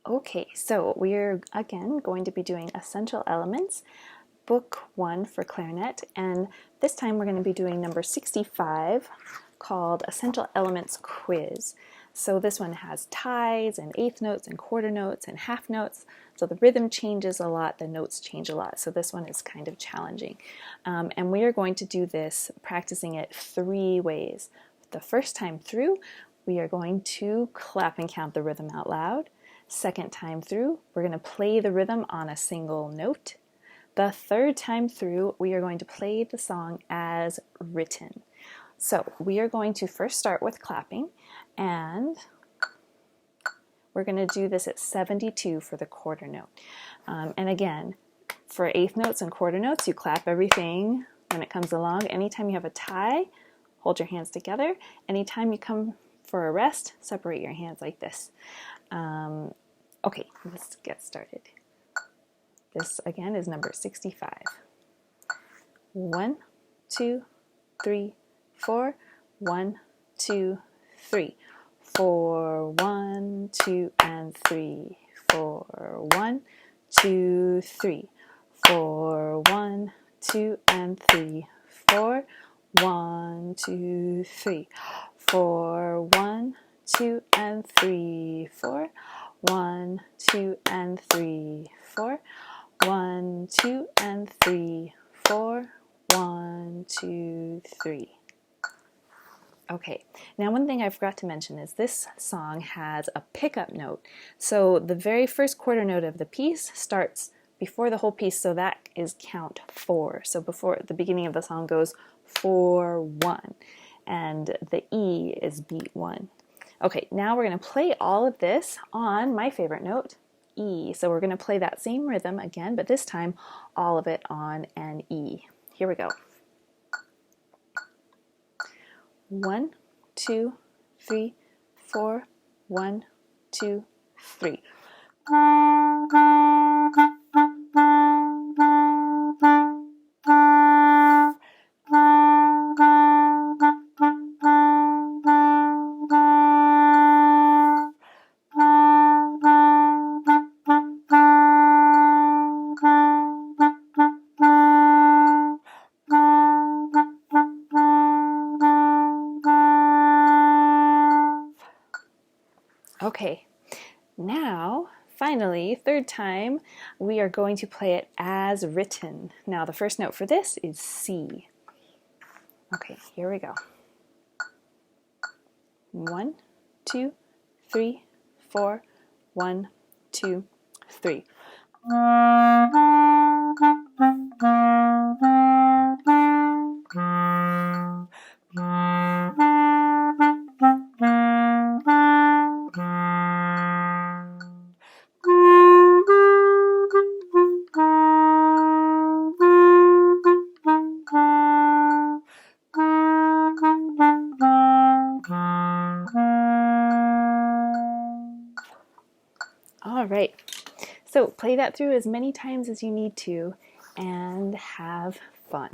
Okay, so we're again going to be doing Essential Elements, Book 1 for Clarinet, and this time we're going to be doing number 65 called Essential Elements Quiz. So this one has ties and eighth notes and quarter notes and half notes, so the rhythm changes a lot, the notes change a lot, so this one is kind of challenging. And we are going to do this practicing it 3 ways. The first time through, we are going to clap and count the rhythm out loud. Second time through, we're going to play the rhythm on a single note. The third time through, we are going to play the song as written. So we are going to first start with clapping, and we're going to do this at 72 for the quarter note. And again, for eighth notes and quarter notes, you clap everything when it comes along. Anytime you have a tie, hold your hands together. Anytime you come for a rest, separate your hands like this. Okay, let's get started. This again is number 65. 1, 2, 3, 4. 1, 2, 3. 4, 1, 2, and 3. 4, 1, 2, 3. 4, 1, 2, and 3. 4, 1, 2, 3. 4, 1, 2, and 3. 4, 1, 2, and 3. 4, 1, 2, and 3. 4, 1, 2, 3. Okay, now one thing I forgot to mention is this song has a pickup note. So the very first quarter note of the piece starts before the whole piece, so that is count 4. So before the beginning of the song goes 4, 1, and the E is beat 1. Okay, now we're going to play all of this on my favorite note, E. So we're going to play that same rhythm again, but this time all of it on an E. Here we go. 1, 2, 3, 4. 1, 2, 3. Okay, now, finally, third time, we are going to play it as written. Now, the first note for this is C. Okay, here we go. 1, 2, 3, 4. 1, 2, 3. All right, so play that through as many times as you need to and have fun.